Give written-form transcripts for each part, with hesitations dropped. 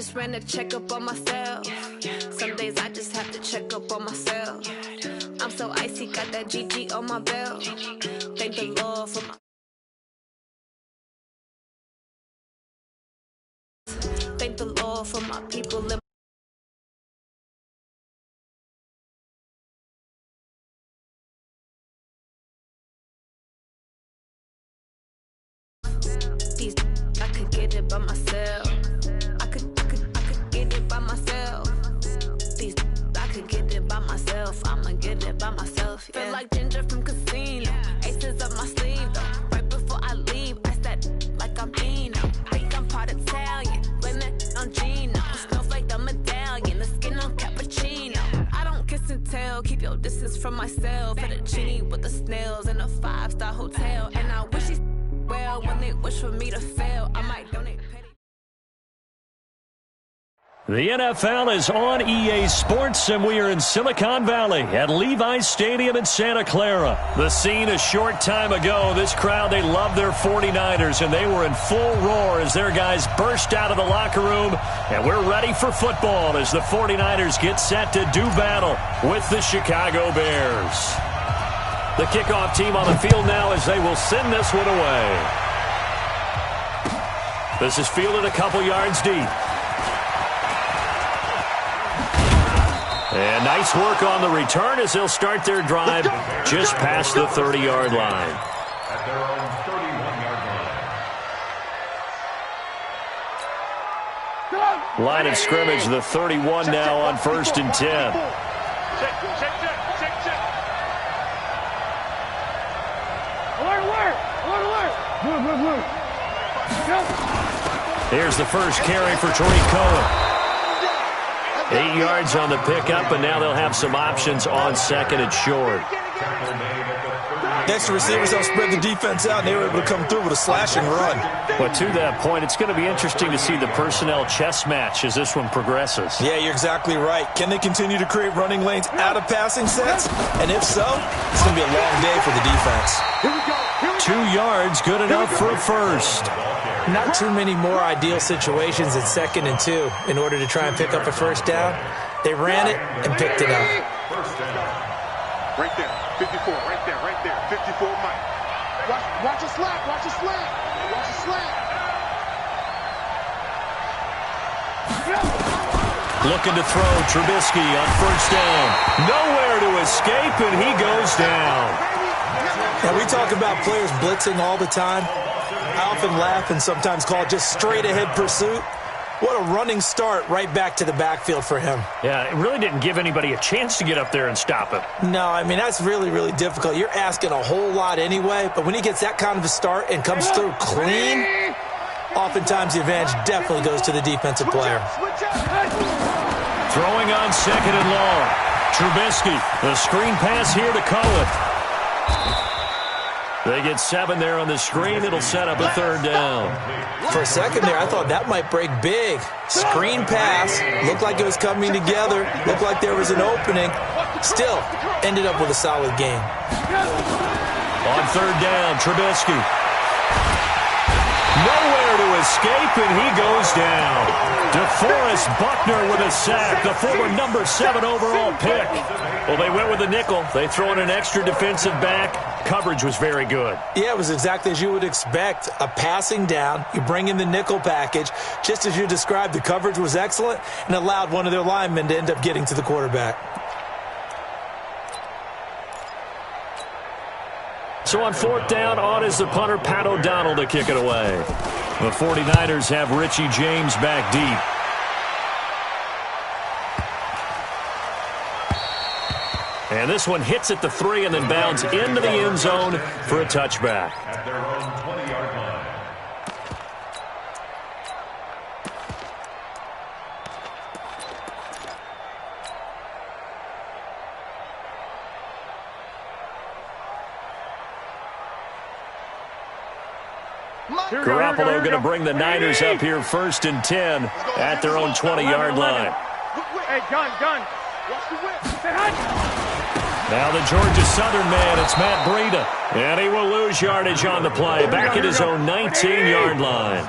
just ran a checkup on myself. Some days I just have to check up on myself. I'm so icy, got that GG on my belt. Thank the Lord for my... Thank the Lord for my people in these. I could get it by myself. I could get it by myself. These I could get it by myself. I'ma get it by myself. Yeah. Feel like Ginger from Casino. Aces up my sleeve though. Right before I leave, I said like I'm Dino. Think I'm part Italian. Blame that on Gino. Snowflake the medallion. The skin on cappuccino. I don't kiss and tell. Keep your distance from myself. Fettuccine with the snails in a 5-star hotel. And I wish he's well when they wish for me to fail. I might donate petty. The NFL is on EA Sports, and we are in Silicon Valley at Levi's Stadium in Santa Clara. The scene a short time ago. This crowd, they love their 49ers, and they were in full roar as their guys burst out of the locker room. And we're ready for football as the 49ers get set to do battle with the Chicago Bears. The kickoff team on the field now as they will send this one away. This is fielded a couple yards deep. And nice work on the return as they'll start their drive just past the 30-yard line. At their own 31-yard line. Line of scrimmage, the 31 now on 1st and 10. Here's the first carry for Tariq Cohen. 8 yards on the pickup, and now they'll have some options on second and short. Next receivers help spread the defense out, and they were able to come through with a slashing run. But to that point, it's going to be interesting to see the personnel chess match as this one progresses. Yeah, you're exactly right. Can they continue to create running lanes out of passing sets? And if so, it's going to be a long day for the defense. 2 yards, good enough for a first. Not too many more ideal situations at 2nd and 2 in order to try and pick up a first down. They ran it and picked it up. First down. Right there, 54, right there, 54 Mike. Watch a slant, watch a slant, watch a slant. Looking to throw, Trubisky on first down. Nowhere to escape, and he goes down. Now, we talk about players blitzing all the time. I often laugh and sometimes call it just straight-ahead pursuit. What a running start right back to the backfield for him. Yeah, it really didn't give anybody a chance to get up there and stop him. No, I mean, that's really, really difficult. You're asking a whole lot anyway, but when he gets that kind of a start and comes through clean, oftentimes the advantage definitely goes to the defensive player. Throwing on second and long. Trubisky, the screen pass here to Cohen. They get 7 there on the screen. It'll set up a third down. For a second there, I thought that might break big. Screen pass. Looked like it was coming together. Looked like there was an opening. Still, ended up with a solid game. On third down, Trubisky. Nowhere to escape, and he goes down. DeForest Buckner with a sack, the former number 7 overall pick. Well, they went with a nickel. They throw in an extra defensive back. Coverage was very good. Yeah, it was exactly as you would expect. A passing down. You bring in the nickel package. Just as you described, the coverage was excellent and allowed one of their linemen to end up getting to the quarterback. So on fourth down, on is the punter, Pat O'Donnell, to kick it away. The 49ers have Richie James back deep. And this one hits at the 3 and then bounds into the end zone for a touchback. At their own 20-yard line. Garoppolo going to bring the Niners up here 1st and 10 at their own 20-yard line. Hey, gun. Watch the whip. Now the Georgia Southern man, it's Matt Breida. And he will lose yardage on the play, back at his own 19-yard line.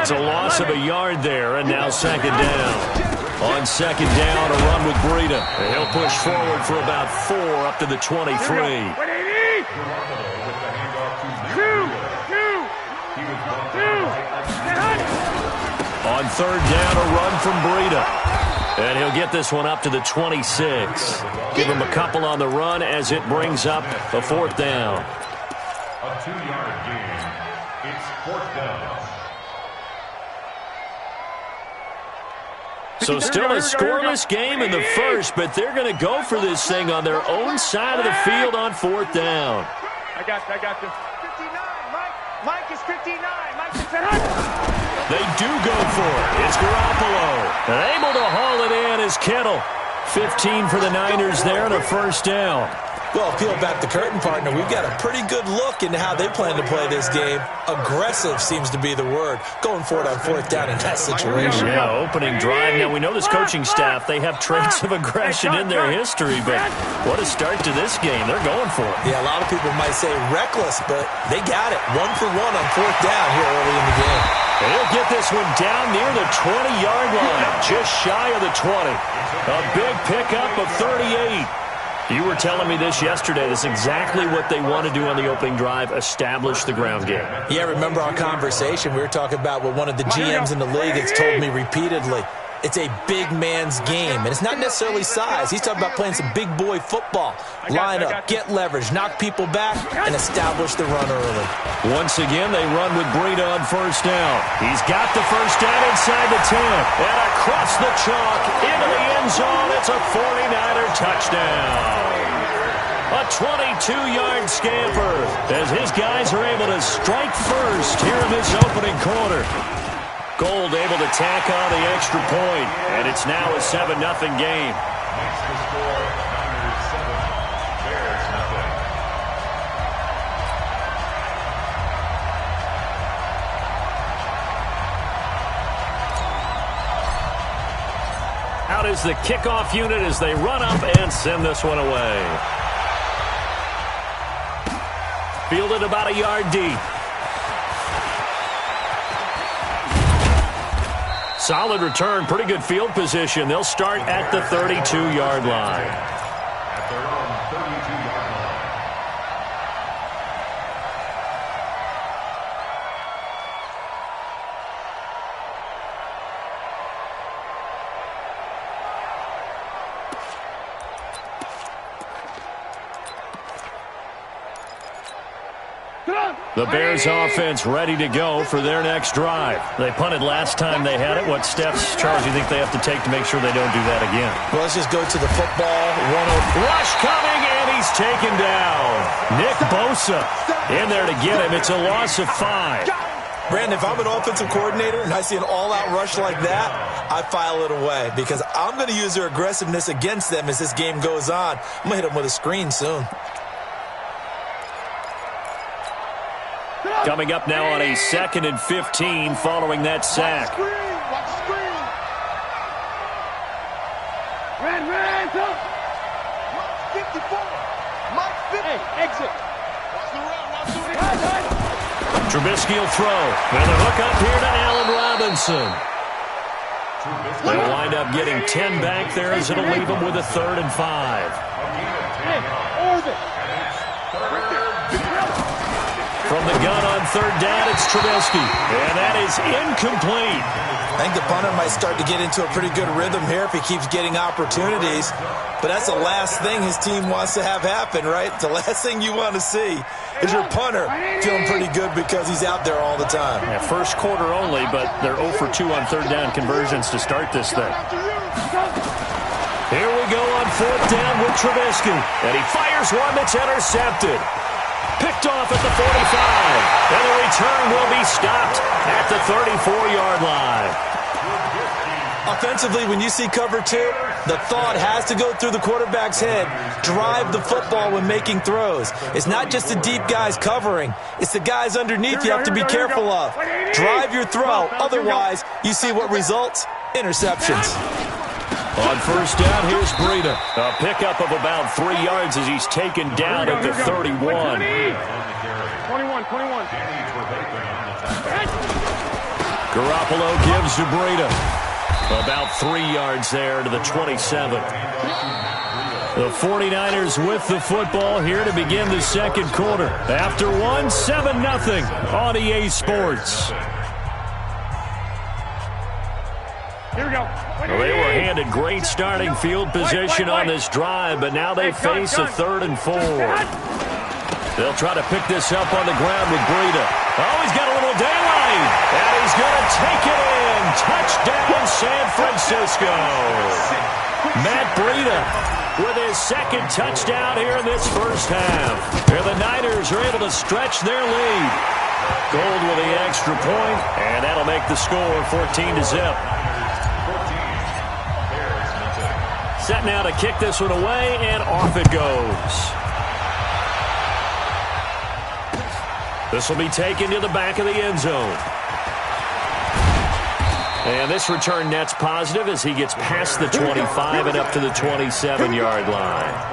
It's a loss of a yard there, and now second down. On second down, a run with Breida. And he'll push forward for about 4 up to the 23. On third down, a run from Breida. And he'll get this one up to the 26. Give him a couple on the run as it brings up a fourth down. A 2-yard gain. It's fourth down. So still a scoreless game in the first, but they're going to go for this thing on their own side of the field on fourth down. I got you. 59, Mike is 59. Mike is 100. They do go for it. It's Garoppolo. And able to haul it in is Kittle. 15 for the Niners there and a first down. Well, peel back the curtain, partner. We've got a pretty good look into how they plan to play this game. Aggressive seems to be the word. Going for it on fourth down in that situation. Yeah, opening drive. Now, we know this coaching staff, they have traits of aggression in their history, but what a start to this game. They're going for it. Yeah, a lot of people might say reckless, but they got it. 1 for 1 on fourth down here early in the game. And he'll get this one down near the 20-yard line, just shy of the 20. A big pickup of 38. You were telling me this yesterday. That's exactly what they want to do on the opening drive, establish the ground game. Yeah, remember our conversation? We were talking about what one of the GMs in the league has told me repeatedly. It's a big man's game, and it's not necessarily size. He's talking about playing some big boy football. Line up, get leverage, knock people back, and establish the run early. Once again, they run with Breida on first down. He's got the first down inside the 10. And across the chalk, into the end zone, it's a 49er touchdown. A 22-yard scamper as his guys are able to strike first here in this opening quarter. Gold able to tack on the extra point, and it's now a 7-0 game. Makes the score Niners 7, Bears nothing. Out is the kickoff unit as they run up and send this one away. Fielded about a yard deep. Solid return, pretty good field position. They'll start at the 32-yard line. At their own 32-yard line. The Bears offense ready to go for their next drive. They punted last time they had it. What steps, Charles, do you think they have to take to make sure they don't do that again? Well, let's just go to the football. Rush coming, and he's taken down. Nick Bosa in there to get him. It's a loss of 5. Brandon, if I'm an offensive coordinator and I see an all-out rush like that, I file it away because I'm going to use their aggressiveness against them as this game goes on. I'm going to hit them with a screen soon. Coming up now on a 2nd and 15 following that sack. Watch screen. Red, go. Mike 54. Mike 50. Hey, exit. Watch the run. Trubisky will throw. And the hook up here to Allen Robinson. They'll wind up getting 10 back there as it'll leave them with a 3rd and 5. Hey, orbit. From the gun on 3rd down, it's Trubisky. And that is incomplete. I think the punter might start to get into a pretty good rhythm here if he keeps getting opportunities. But that's the last thing his team wants to have happen, right? The last thing you want to see is your punter feeling pretty good because he's out there all the time. Yeah, first quarter only, but they're 0 for 2 on 3rd down conversions to start this thing. Here we go on 4th down with Trubisky. And he fires one that's intercepted. Picked off at the 45. And the return will be stopped at the 34-yard line. Offensively, when you see cover 2, the thought has to go through the quarterback's head. Drive the football when making throws. It's not just the deep guys covering. It's the guys underneath you have to be careful of. Drive your throw. Otherwise, you see what results? Interceptions. On first down, here's Breida. A pickup of about 3 yards as he's taken down at the 31. 21. Garoppolo gives to Breida. About 3 yards there to the 27. The 49ers with the football here to begin the second quarter. After one, 7-0 on EA Sports. Here we go. Well, they were handed great starting field position on this drive, but now they face a 3rd and 4. They'll try to pick this up on the ground with Breida. Oh, he's got a little daylight, and he's going to take it in. Touchdown, San Francisco. Matt Breida with his second touchdown here in this first half. Here the Niners are able to stretch their lead. Gold with the extra point, and that'll make the score 14-0. Set now to kick this one away, and off it goes. This will be taken to the back of the end zone. And this return net's positive as he gets past the 25 and up to the 27-yard line.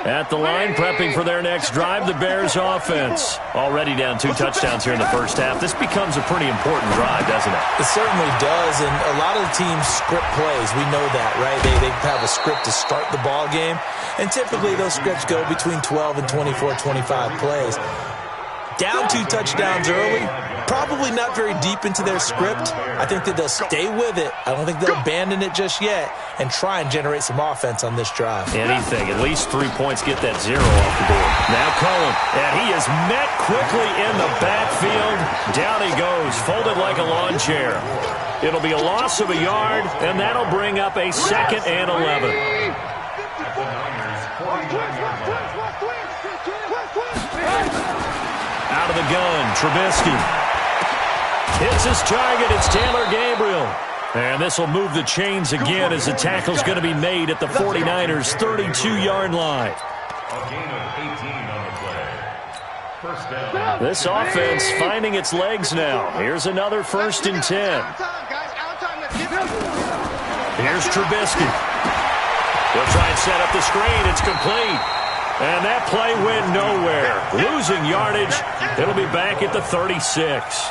At the line, prepping for their next drive, the Bears offense. Already down 2 touchdowns here in the first half. This becomes a pretty important drive, doesn't it? It certainly does, and a lot of the teams script plays. We know that, right? They have a script to start the ball game, and typically those scripts go between 12 and 24, 25 plays. Down 2 touchdowns early, probably not very deep into their script. I think that they'll stay with it. I don't think they'll abandon it just yet and try and generate some offense on this drive. Anything. At least 3 points get that 0 off the board. Now Cohen, and he is met quickly in the backfield. Down he goes, folded like a lawn chair. It'll be a loss of a yard, and that'll bring up a 2nd and 11. Out of the gun, Trubisky. Hits his target, it's Taylor Gabriel. And this will move the chains again as the tackle's going to be made at the 49ers' 32-yard line. A gain of 18 on the play. First down. This offense finding its legs now. Here's another 1st and 10. Here's Trubisky. He'll try and set up the screen. It's complete. And that play went nowhere. Losing yardage. It'll be back at the 36.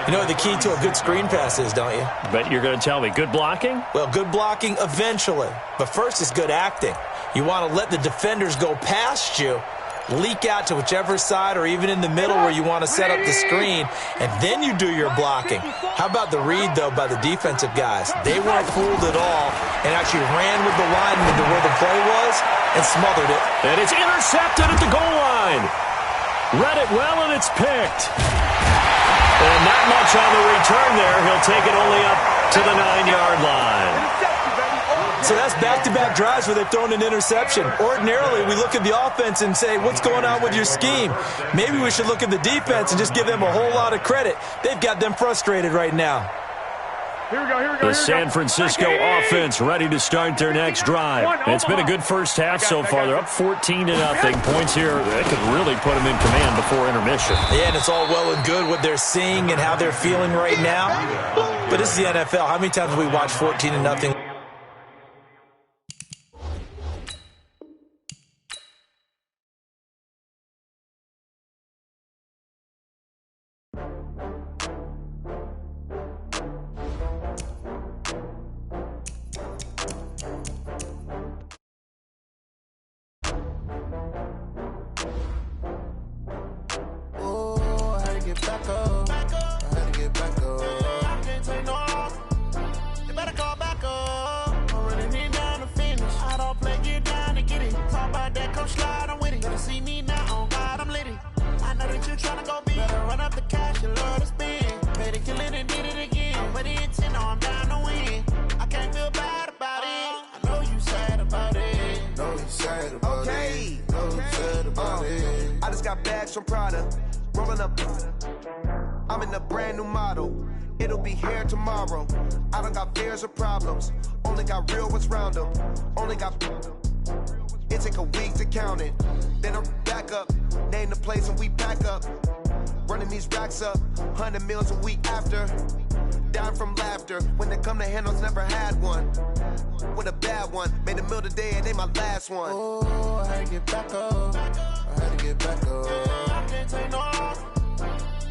You know what the key to a good screen pass is, don't you? Bet you're going to tell me. Good blocking? Well, good blocking eventually. But first is good acting. You want to let the defenders go past you, leak out to whichever side or even in the middle where you want to set up the screen, and then you do your blocking. How about the read, though, by the defensive guys? They weren't fooled at all and actually ran with the lineman to where the play was and smothered it. And it's intercepted at the goal line. Read it well, and it's picked. And not much on the return there. He'll take it only up to the 9-yard line. So that's back-to-back drives where they've thrown an interception. Ordinarily, we look at the offense and say, what's going on with your scheme? Maybe we should look at the defense and just give them a whole lot of credit. They've got them frustrated right now. Here we go. The San Francisco offense ready to start their next drive. It's been a good first half so far. They're up 14-0. Points here, that could really put them in command before intermission. Yeah, and it's all well and good what they're seeing and how they're feeling right now. But this is the NFL. How many times have we watched 14-0? Bags from Prada, rolling up. I'm in a brand new model. It'll be here tomorrow. I don't got fears or problems. Only got real ones round them. Only got It take a week to count it. Then I'm back up, name the place and we pack up. Running these racks up, 100 meals a week after. Down from laughter, when they come to handles, never had one. With a bad one, made a meal today and ain't my last one. Oh, I had to get back up, I had to get back up. I can't take no off,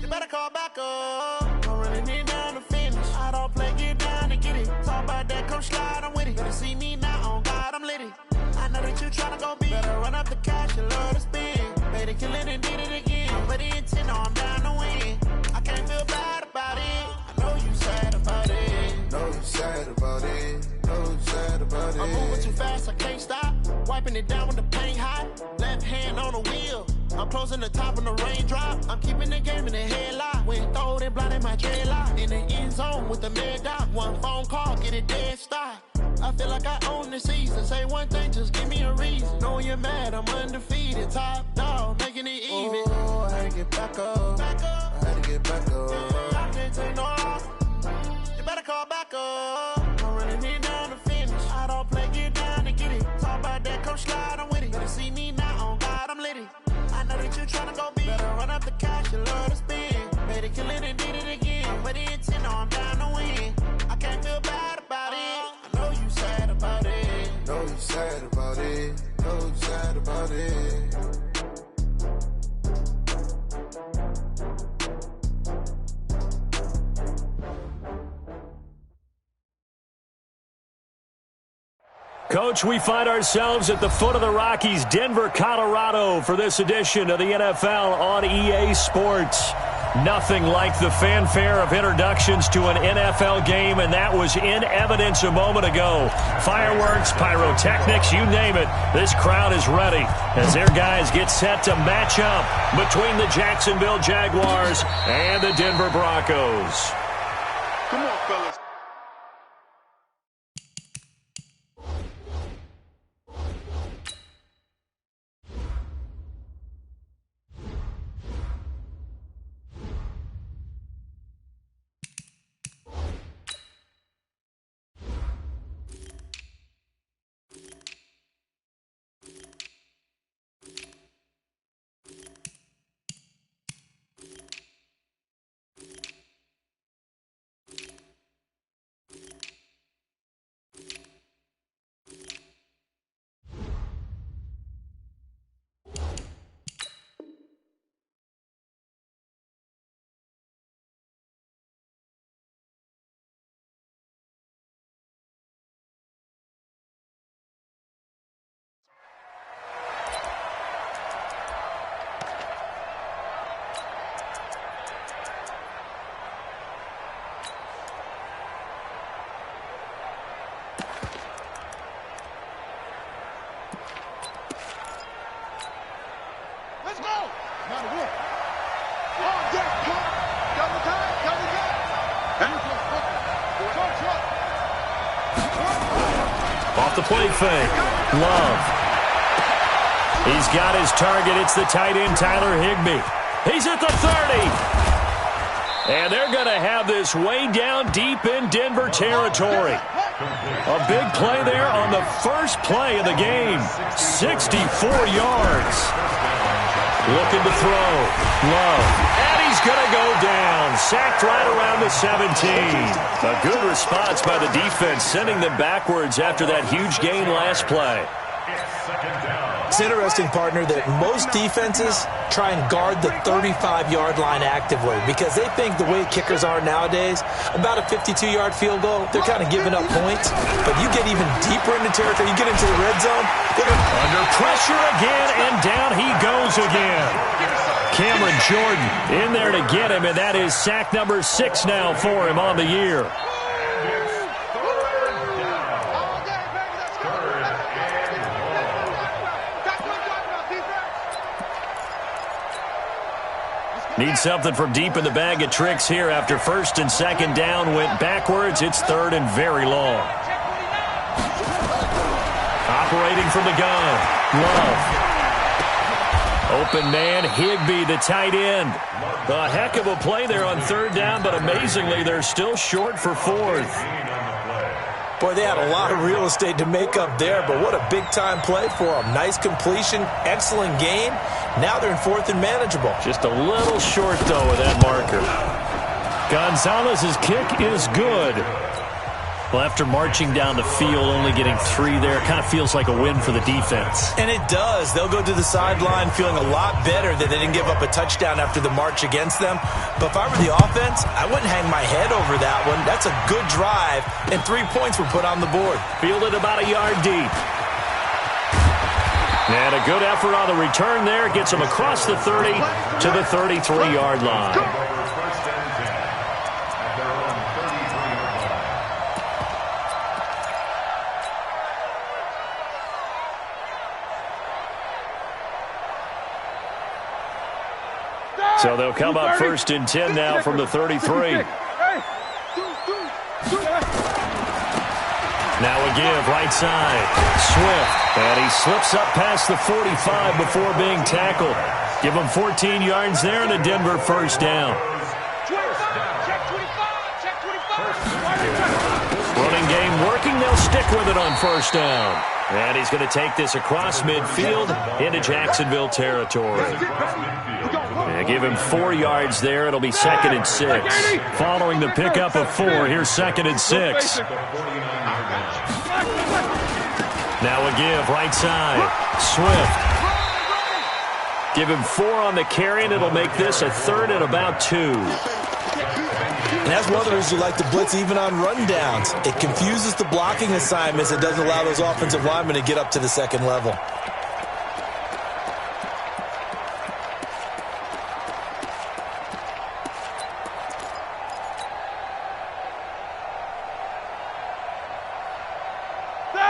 you better call back up. I'm running it down to finish, I don't play, get down to get it. Talk about that, come slide, I'm with it. Better see me now, on God, I'm litty. I know that you tryna go big, better run up the cash, you love to spend. Better kill it and did it again, but the intent, no, I'm down to win. I can't feel bad about it, I know you sad about it. Know you sad about it, know you sad about it. I'm moving too fast, I can't stop. Wiping it down when the paint hot. Left hand on the wheel, I'm closing the top when the raindrop. I'm keeping the game in the headlock. When throwed and blinded my dreadlock. In the end zone with the mad dot. One phone call, get it dead stop. I feel like I own the season. Say one thing, just give me a reason. Knowing you're mad, I'm undefeated. Top dog, making it even. Oh, I had to get back up. I had to get back up. I can't take no off. You better call back up. I'm running it down to finish. I don't play, get down to get it. Talk about that, come slide, I'm with it. Better see me now, on God, I'm litty. I know that you tryna go big. Better run up the cash, you love to spend. Made it, kill it, and did it again. But the intent, no, I'm down to win. I can't feel bad about it. I know you sad about it. Know you sad about it. Know you sad about it. Coach, we find ourselves at the foot of the Rockies, Denver, Colorado, for this edition of the NFL on EA Sports. Nothing like the fanfare of introductions to an NFL game, and that was in evidence a moment ago. Fireworks, pyrotechnics, you name it. This crowd is ready as their guys get set to match up between the Jacksonville Jaguars and the Denver Broncos. Come on, fellas. Off the play fake. Love. He's got his target. It's the tight end, Tyler Higbee. He's at the 30. And they're going to have this way down deep in Denver territory. A big play there on the first play of the game. 64 yards. Looking to throw. Love. And he's going to go down. Sacked right around the 17. A good response by the defense, sending them backwards after that huge gain last play. It's interesting, partner, that most defenses try and guard the 35-yard line actively because they think the way kickers are nowadays, about a 52-yard field goal, they're kind of giving up points. But you get even deeper into territory, you get into the red zone. Under pressure again, and down he goes again. Cameron Jordan in there to get him, and that is sack number 6 now for him on the year. Need something from deep in the bag of tricks here after first and second down went backwards. It's third and very long. Operating from the gun. Love. Open man, Higbee, the tight end. A heck of a play there on third down, but amazingly, they're still short for fourth. Boy, they had a lot of real estate to make up there, but what a big-time play for them. Nice completion, excellent game. Now they're in 4th and manageable. Just a little short, though, with that marker. Gonzalez's kick is good. Well, after marching down the field, only getting 3 there, kind of feels like a win for the defense. And it does. They'll go to the sideline feeling a lot better that they didn't give up a touchdown after the march against them. But if I were the offense, I wouldn't hang my head over that one. That's a good drive, and 3 points were put on the board. Fielded about a yard deep. And a good effort on the return there. Gets them across the 30 to the 33-yard line. So they'll come up 1st and 10 now from the 33. Now a give, right side. Swift, and he slips up past the 45 before being tackled. Give him 14 yards there and a Denver first down. Running game working, they'll stick with it on first down. And he's going to take this across midfield into Jacksonville territory. And give him 4 yards there. It'll be 2nd and 6. Following the pickup of 4, here's 2nd and 6. Now a give, right side. Swift. Give him 4 on the carry, and it'll make this a 3rd and about 2. And that's one of the reasons you like to blitz even on rundowns. It confuses the blocking assignments. It doesn't allow those offensive linemen to get up to the 2nd level.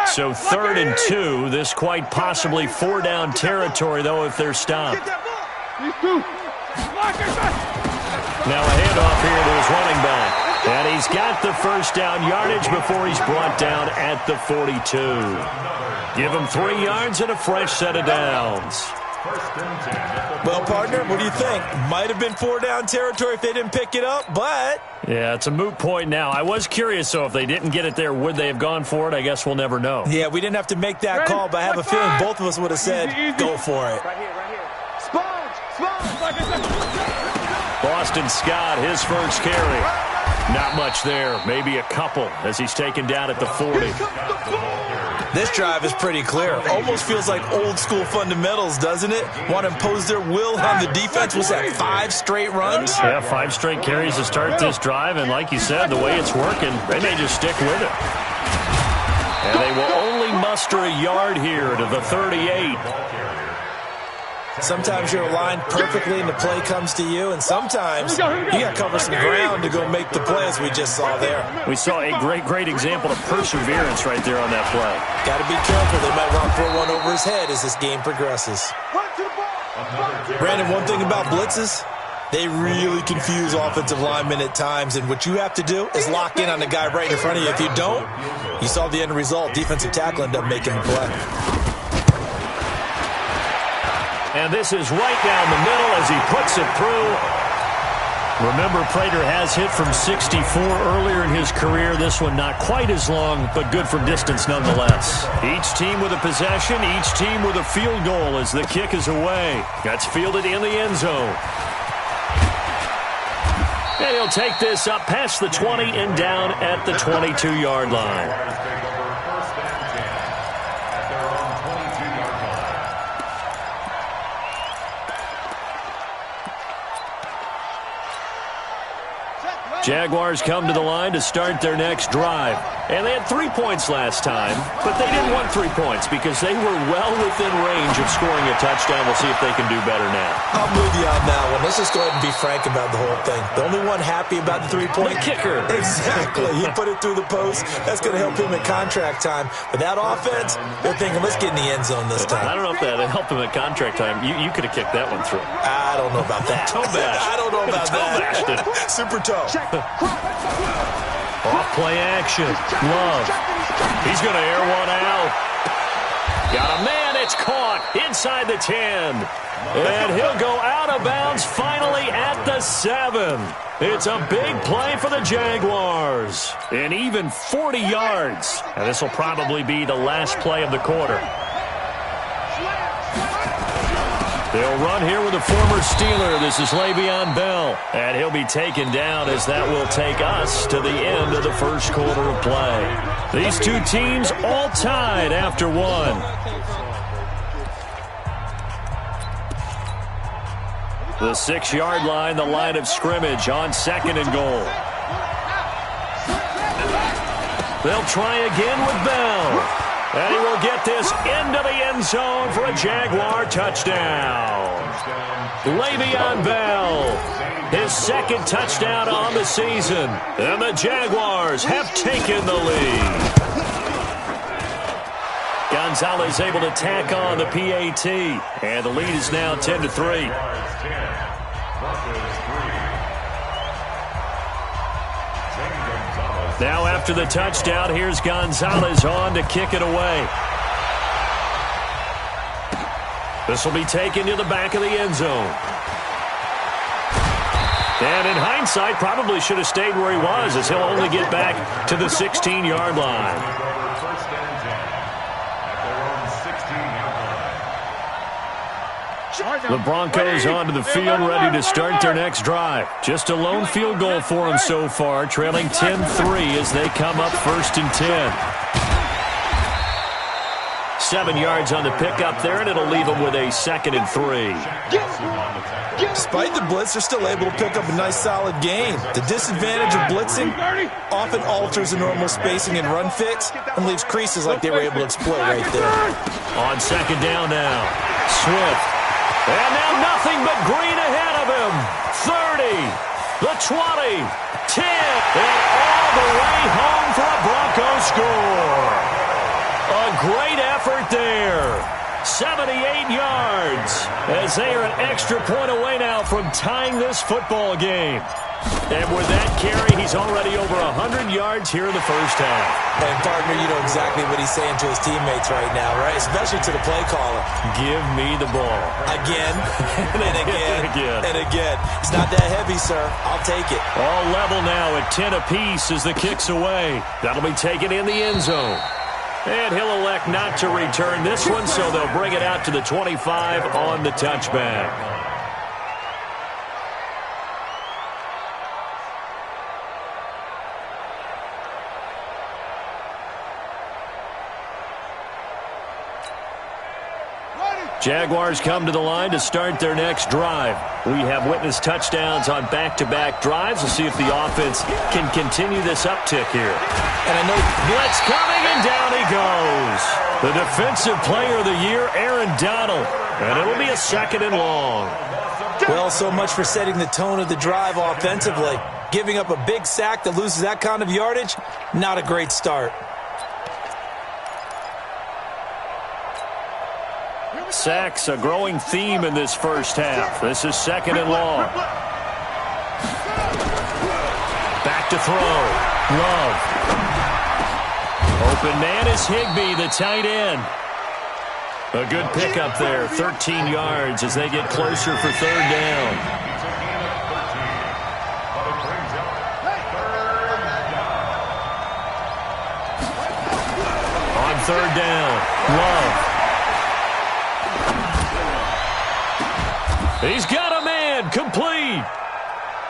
So 3rd and 2. This quite possibly 4-down territory, though, if they're stopped. Now a handoff here to his running back. And he's got the first down yardage before he's brought down at the 42. Give him 3 yards and a fresh set of downs. Well, partner, what do you think? Might have been 4-down territory if they didn't pick it up, but... Yeah, it's a moot point now. I was curious, so if they didn't get it there, would they have gone for it? I guess we'll never know. Yeah, we didn't have to make that call, but I have a feeling both of us would have said, go for it. Right here. Sponge. Boston Scott, his first carry. Not much there, maybe a couple as he's taken down at the 40. This drive is pretty clear. Almost feels like old school fundamentals, doesn't it? Want to impose their will on the defense. Was that 5 straight runs? Yeah, 5 straight carries to start this drive, and like you said, the way it's working, they may just stick with it. And they will only muster a yard here to the 38. Sometimes you're aligned perfectly and the play comes to you, and sometimes you got to cover some ground to go make the play, as we just saw there. We saw a great example of perseverance right there on that play. Got to be careful. They might want to throw one over his head as this game progresses. Brandon, one thing about blitzes, they really confuse offensive linemen at times, and what you have to do is lock in on the guy right in front of you. If you don't, you saw the end result. Defensive tackle ended up making the play. And this is right down the middle as he puts it through. Remember, Prater has hit from 64 earlier in his career. This one not quite as long, but good from distance nonetheless. Each team with a possession, each team with a field goal as the kick is away. That's fielded in the end zone. And he'll take this up past the 20 and down at the 22-yard line. Jaguars come to the line to start their next drive. And they had 3 points last time, but they didn't want 3 points because they were well within range of scoring a touchdown. We'll see if they can do better now. I'm with you on that one. Let's just go ahead and be frank about the whole thing. The only one happy about the 3-point kicker. Exactly. He put it through the post. That's going to help him at contract time. But that offense, they're thinking, let's get in the end zone this time. I don't know if that helped him at contract time. You could have kicked that one through. I don't know about that. Toe bash. I don't know about that. Super toe. Off play action. Love. He's going to air one out. Got a man. It's caught inside the 10. And he'll go out out of bounds finally at the 7. It's a big play for the Jaguars. And even 40 yards. And this will probably be the last play of the quarter. They'll run here with a former Steeler. This is Le'Veon Bell. And he'll be taken down as that will take us to the end of the first quarter of play. These two teams all tied after one. The 6-yard line, the line of scrimmage on 2nd and goal. They'll try again with Bell. And he will get this into the end zone for a Jaguar touchdown. Le'Veon Bell, his 2nd touchdown on the season. And the Jaguars have taken the lead. Gonzalez able to tack on the PAT. And the lead is now 10-3. Now after the touchdown, here's Gonzalez on to kick it away. This will be taken to the back of the end zone. And in hindsight, probably should have stayed where he was, as he'll only get back to the 16-yard line. The Broncos onto the field, ready to start their next drive. Just a lone field goal for them so far, trailing 10-3 as they come up 1st and 10. 7 yards on the pickup there, and it'll leave them with a 2nd and 3. Despite the blitz, they're still able to pick up a nice solid gain. The disadvantage of blitzing often alters the normal spacing and run fits and leaves creases like they were able to exploit right there. On 2nd down now, Swift. And now nothing but green ahead of him. 30, the 20, 10, and all the way home for a Broncos score. A great effort there. 78 yards as they are an extra point away now from tying this football game. And with that carry, he's already over 100 yards here in the first half. And, partner, you know exactly what he's saying to his teammates right now, right? Especially to the play caller. Give me the ball. Again, and again, and again. It's not that heavy, sir. I'll take it. All level now at 10 apiece as the kick's away. That'll be taken in the end zone. And he'll elect not to return this one, so they'll bring it out to the 25 on the touchback. Jaguars come to the line to start their next drive. We have witnessed touchdowns on back-to-back drives. We'll see if the offense can continue this uptick here. And I know blitz coming, and down he goes. The defensive player of the year, Aaron Donald. And it'll be a 2nd and long. Well, so much for setting the tone of the drive offensively. Giving up a big sack that loses that kind of yardage, not a great start. Sacks, a growing theme in this first half. This is 2nd and long. Back to throw. Love. Open man is Higbee, the tight end. A good pickup there, 13 yards as they get closer for 3rd down. On 3rd down, Love. He's got a man, complete.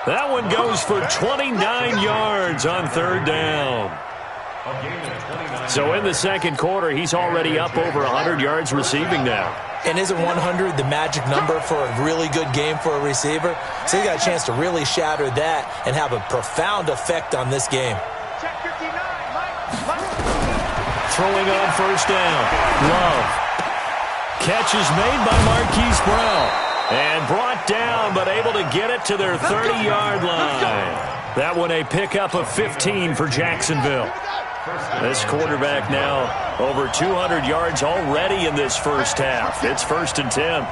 That one goes for 29 yards on 3rd down. So in the 2nd quarter, he's already up over 100 yards receiving now. And isn't 100 the magic number for a really good game for a receiver? So he got a chance to really shatter that and have a profound effect on this game. Throwing on 1st down, Love. Catch is made by Marquise Brown. And brought down, but able to get it to their 30-yard line. That one a pickup of 15 for Jacksonville. This quarterback now over 200 yards already in this first half. It's 1st and 10.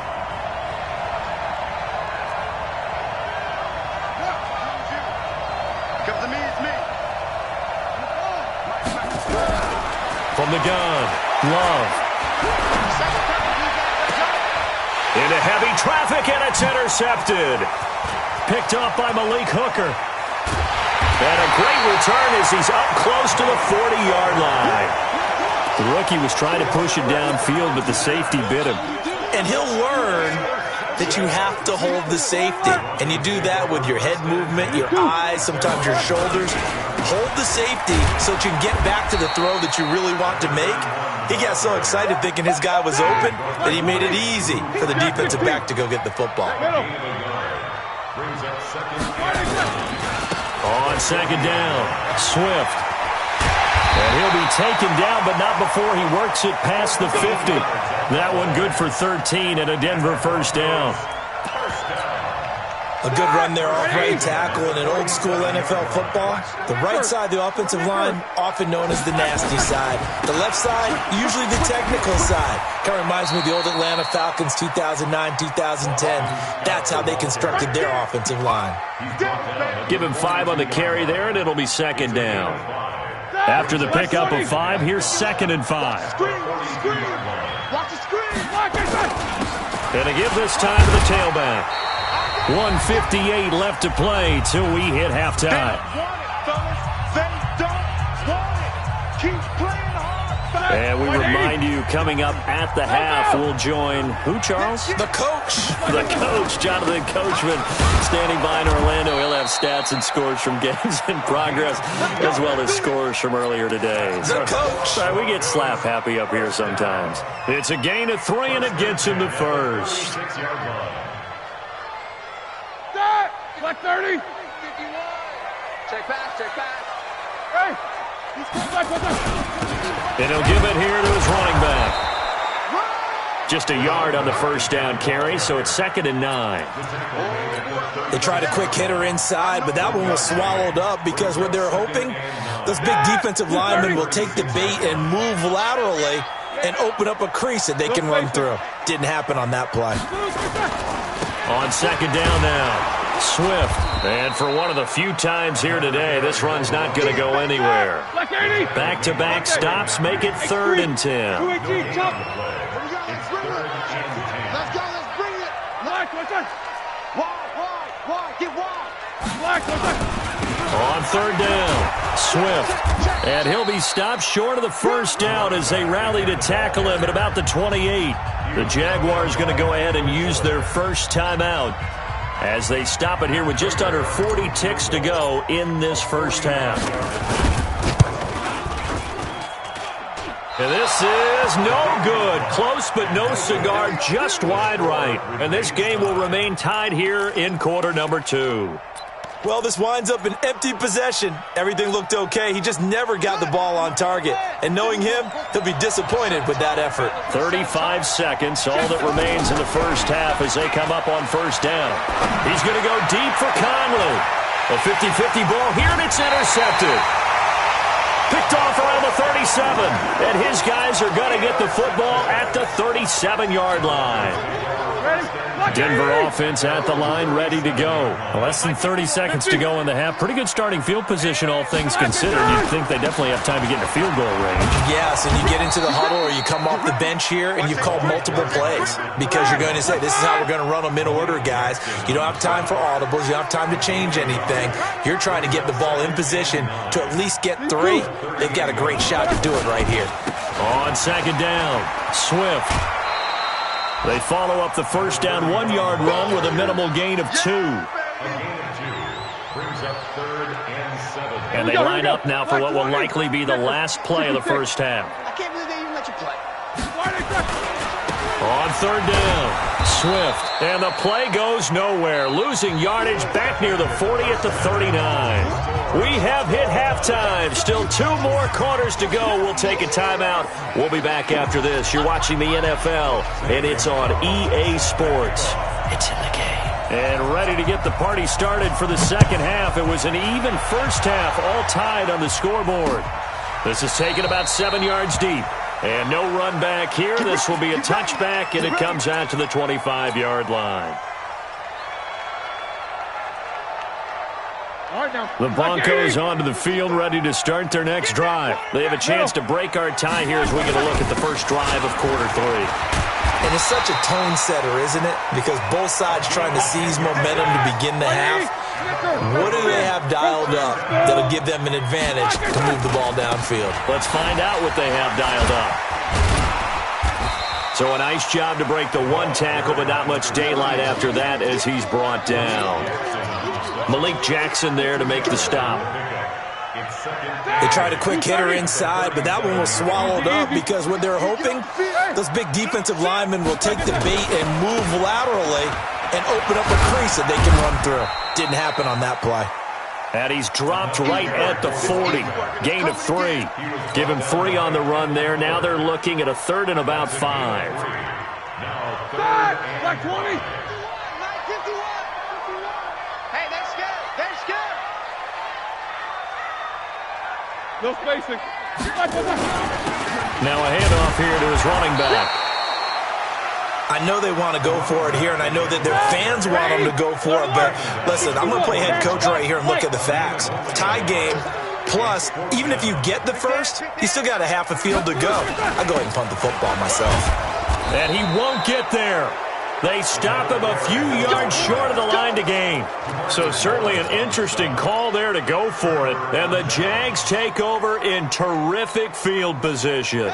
From the gun, Love. Into heavy traffic, and it's intercepted. intercepted. Picked off by Malik Hooker. And a great return as he's up close to the 40-yard line. The rookie was trying to push it downfield, but the safety bit him. And he'll learn that you have to hold the safety. And you do that with your head movement, your eyes, sometimes your shoulders. Hold the safety so that you can get back to the throw that you really want to make. He got so excited thinking his guy was open that he made it easy for the defensive back to go get the football. On second down, Swift. And he'll be taken down, but not before he works it past the 50. That one good for 13 and a Denver first down. A good run there off right tackle in an old-school NFL football. The right side, the offensive line, often known as the nasty side. The left side, usually the technical side. Kind of reminds me of the old Atlanta Falcons 2009, 2010. That's how they constructed their offensive line. Give him 5 on the carry there, and it'll be second down. After the pickup of 5, here's 2nd and 5. And a give this time to the tailback. 1:58 left to play till we hit halftime. And we remind you, coming up at the half, we'll join who, Charles? The coach. The coach, Jonathan Coachman, standing by in Orlando. He'll have stats and scores from games in progress, as well as scores from earlier today. The coach. Sorry, we get slap happy up here sometimes. It's a gain of 3, and it gets him the first. Black 30. Check back. Hey, he's coming back. And he'll give it here to his running back. Just a yard on the first down carry, so it's 2nd and 9. They tried a quick hitter inside, but that one was swallowed up because what they're hoping, those big defensive linemen will take the bait and move laterally and open up a crease that they can run through. Didn't happen on that play. On second down now, Swift. And for one of the few times here today, this run's not going to go anywhere. Back-to-back stops make it 3rd and 10. Let's go, let's bring it. Wide, get wide. On 3rd down, Swift. And he'll be stopped short of the first down as they rally to tackle him at about the 28. The Jaguars going to go ahead and use their first timeout as they stop it here with just under 40 ticks to go in this first half. And this is no good. Close but no cigar, just wide right. And this game will remain tied here in quarter number 2. Well, this winds up an empty possession. Everything looked okay. He just never got the ball on target. And knowing him, he'll be disappointed with that effort. 35 seconds, all that remains in the first half as they come up on first down. He's going to go deep for Conley. A 50-50 ball here, and it's intercepted. Picked off around the 37. And his guys are going to get the football at the 37-yard line. Denver offense at the line, ready to go. Less than 30 seconds to go in the half. Pretty good starting field position, all things considered. You'd think they definitely have time to get in a field goal range. Yes, and you get into the huddle or you come off the bench here and you've called multiple plays because you're going to say, this is how we're going to run them in order, guys. You don't have time for audibles. You don't have time to change anything. You're trying to get the ball in position to at least get 3. They've got a great shot to do it right here. On second down, Swift. They follow up the first down 1-yard run with a minimal gain of 2. And they line up now for what will likely be the last play of the first half. I can't believe they even let you play. On third down, Swift. And the play goes nowhere. Losing yardage back near the 40 at the 39. We have hit halftime. Still 2 more quarters to go. We'll take a timeout. We'll be back after this. You're watching the NFL, and it's on EA Sports. It's in the game. And ready to get the party started for the second half. It was an even first half, all tied on the scoreboard. This is taken about 7 yards deep. And no run back here. This will be a touchback, and it comes out to the 25-yard line. The Broncos onto the field, ready to start their next drive. They have a chance to break our tie here as we get a look at the first drive of quarter 3. And it's such a tone setter, isn't it? Because both sides trying to seize momentum to begin the half. What do they have dialed up that'll give them an advantage to move the ball downfield? Let's find out what they have dialed up. So a nice job to break the one tackle, but not much daylight after that as he's brought down. Malik Jackson there to make the stop. They tried a quick hitter inside, but that one was swallowed up because what they're hoping, those big defensive linemen will take the bait and move laterally and open up a crease that they can run through. Didn't happen on that play. And he's dropped right at the 40. Gain of 3. Give him 3 on the run there. Now they're looking at a 3rd and about 5. Like 20. Hey, they're scared. They're scared. No spacing. Now a handoff here to his running back. I know they want to go for it here, and I know that their fans want them to go for it, but listen, I'm going to play head coach right here and look at the facts. Tie game, plus, even if you get the first, you still got a half a field to go. I'll go ahead and punt the football myself. And he won't get there. They stop him a few yards short of the line to gain. So certainly an interesting call there to go for it. And the Jags take over in terrific field position.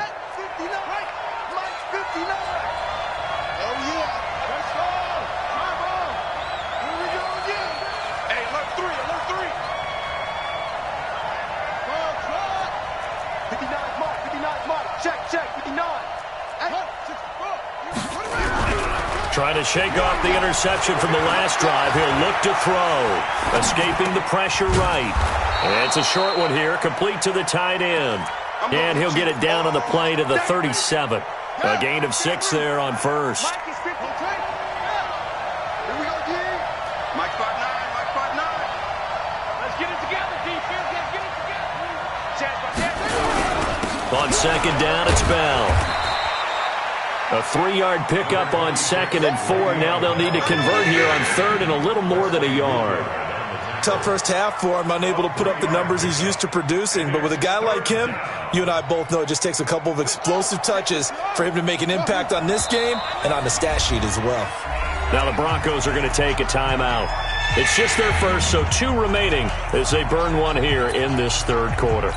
Trying to shake off the interception from the last drive. He'll look to throw. Escaping the pressure right. And it's a short one here, complete to the tight end. And he'll get it down on the play to the 37. A gain of 6 there on first. Mike spot 9. Mike spot 9. Let's get it together, defense. Let's get it together. On second down, it's Bell. A 3-yard pickup on 2nd and 4. Now they'll need to convert here on 3rd and a little more than a yard. Tough first half for him, unable to put up the numbers he's used to producing. But with a guy like him, you and I both know it just takes a couple of explosive touches for him to make an impact on this game and on the stat sheet as well. Now the Broncos are going to take a timeout. It's just their first, so 2 remaining as they burn one here in this 3rd quarter.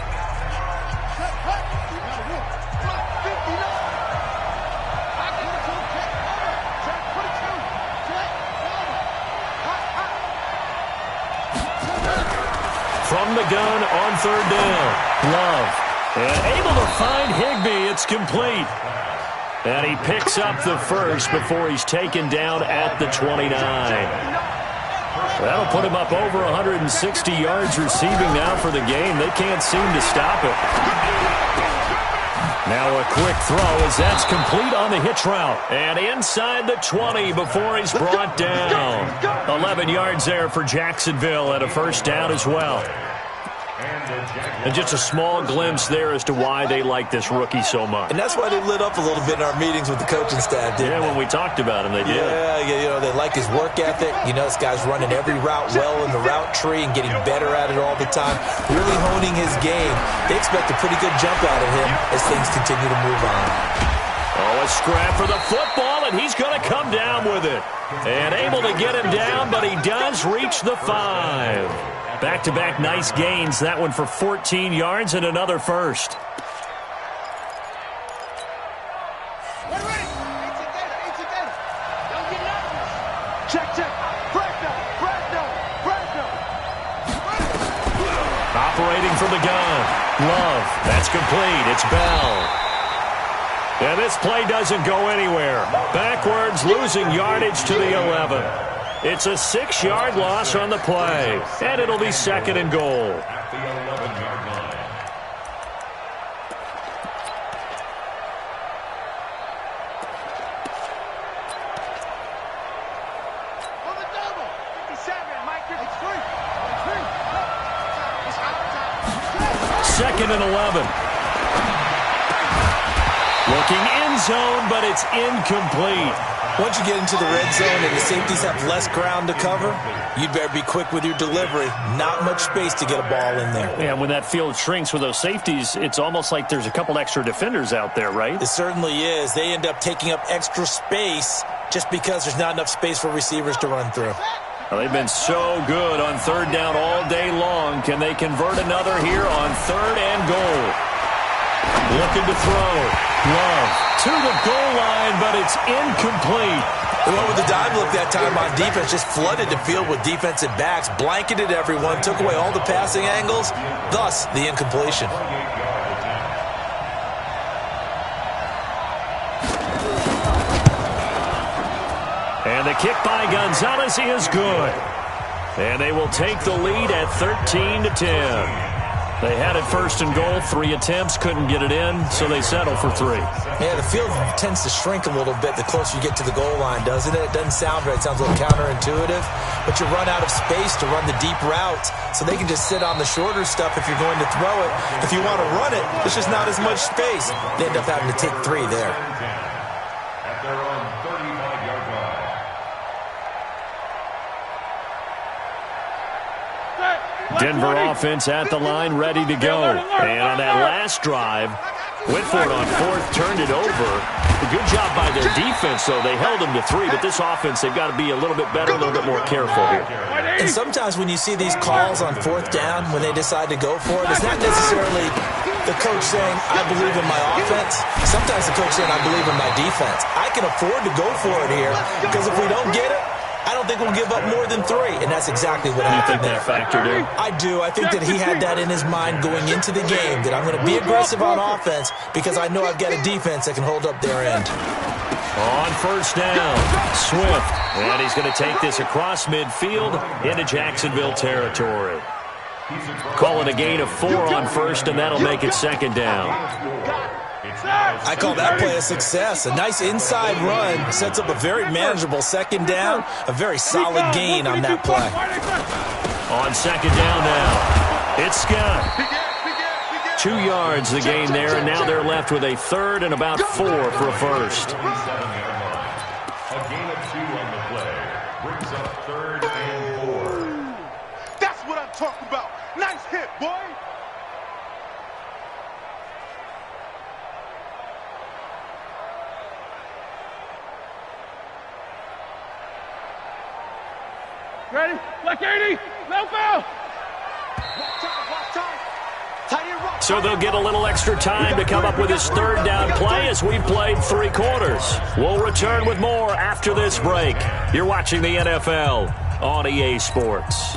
From the gun on 3rd down. Love. And able to find Higbee. It's complete. And he picks up the first before he's taken down at the 29. That'll put him up over 160 yards receiving now for the game. They can't seem to stop it. Now a quick throw as that's complete on the hitch route. And inside the 20 before he's brought down. 11 yards there for Jacksonville and a first down as well. And just a small glimpse there as to why they like this rookie so much. And that's why they lit up a little bit in our meetings with the coaching staff, didn't they? When we talked about him, they did. Yeah, you know, they like his work ethic. You know, this guy's running every route well in the route tree and getting better at it all the time, really honing his game. They expect a pretty good jump out of him as things continue to move on. Oh, a scrap for the football, and he's going to come down with it. And able to get him down, but he does reach the 5. Back-to-back nice gains. That one for 14 yards and another first. Check. Operating from the gun. Love. That's complete. It's Bell. And this play doesn't go anywhere. Backwards, losing yardage to the 11. It's a 6-yard loss on the play, and it'll be 2nd and goal. At the 11-yard line. On the double. 57, Mike. It's free. 2nd and 11. Looking end zone, but it's incomplete. Once you get into the red zone and the safeties have less ground to cover, you'd better be quick with your delivery. Not much space to get a ball in there. Yeah, when that field shrinks with those safeties, it's almost like there's a couple extra defenders out there, right? It certainly is. They end up taking up extra space just because there's not enough space for receivers to run through. Well, they've been so good on third down all day long. Can they convert another here on 3rd and goal? Looking to throw. Love to the goal line, but it's incomplete. They went with the dime look that time on defense, just flooded the field with defensive backs, blanketed everyone, took away all the passing angles, thus the incompletion. And the kick by Gonzalez is good. And they will take the lead at 13-10. They had it 1st and goal, 3 attempts, couldn't get it in, so they settle for 3. Yeah, the field tends to shrink a little bit the closer you get to the goal line, doesn't it? It doesn't sound right. It sounds a little counterintuitive, but you run out of space to run the deep routes, so they can just sit on the shorter stuff if you're going to throw it. If you want to run it, there's just not as much space. They end up having to take 3 there. At their own 35-yard line. Denver offense at the line, ready to go. And on that last drive, Whitford on 4th turned it over. A good job by their defense, though. They held them to 3, but this offense, they've got to be a little bit better, a little bit more careful here. And sometimes when you see these calls on 4th down, when they decide to go for it, it's not necessarily the coach saying, I believe in my offense. Sometimes the coach saying, I believe in my defense. I can afford to go for it here, because if we don't get it, I don't think we'll give up more than 3, and that's exactly what happened there. You think that factored in? I do. I think that he had that in his mind going into the game, that I'm going to be aggressive on offense because I know I've got a defense that can hold up their end. On 1st down, Swift. And he's going to take this across midfield into Jacksonville territory. Call it a gain of 4 on 1st, and that'll make it 2nd down. I call that play a success. A nice inside run sets up a very manageable 2nd down. A very solid gain on that play. On 2nd down now, it's Scott. 2 yards the gain there, and now they're left with a 3rd and about 4 for a 1st. A gain of 2 on the play brings up 3rd and 4. That's what I'm talking about. Nice hit, boy. Ready? Black 80. No foul. So they'll get a little extra time to come up with his 3rd down play as we've played 3 quarters. We'll return with more after this break. You're watching the NFL on EA Sports.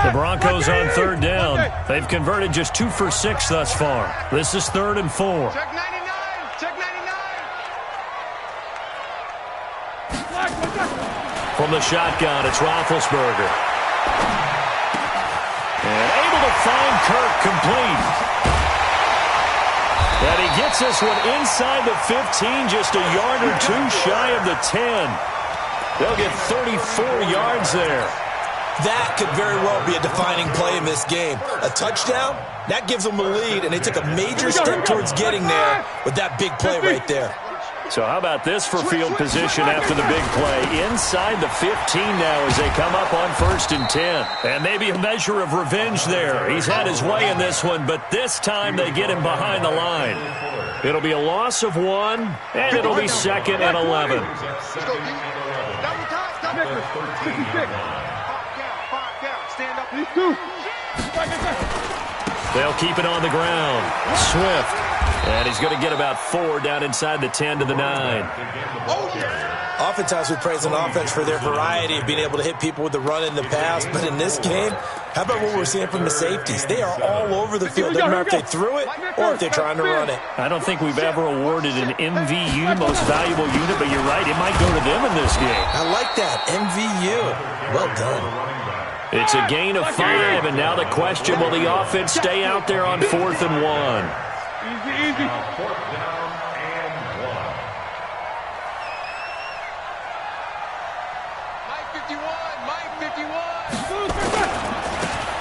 The Broncos on 3rd down. They've converted just 2 for 6 thus far. This is 3rd and 4. Check 99. Check 99. From the shotgun, it's Roethlisberger. And able to find Kirk complete. And he gets this one inside the 15, just a yard or 2 shy of the 10. They'll get 34 yards there. That could very well be a defining play in this game. A touchdown, that gives them a lead, and they took a major step towards getting there with that big play right there. So how about this for field position after the big play? Inside the 15 now as they come up on 1st and 10. And maybe a measure of revenge there. He's had his way in this one, but this time they get him behind the line. It'll be a loss of 1, and it'll be 2nd and 11. They'll keep it on the ground. Swift. And he's going to get about 4 down inside the 10 to the 9. Oftentimes we praise an offense for their variety of being able to hit people with the run in the pass. But in this game, how about what we're seeing from the safeties? They are all over the field. Doesn't matter if they threw it or if they're trying to run it. I don't think we've ever awarded an MVU, most valuable unit, but you're right. It might go to them in this game. I like that. MVU. Well done. It's a gain of 5, and now the question, will the offense stay out there on 4th and 1? Easy. 4th down and 1. Mike 51.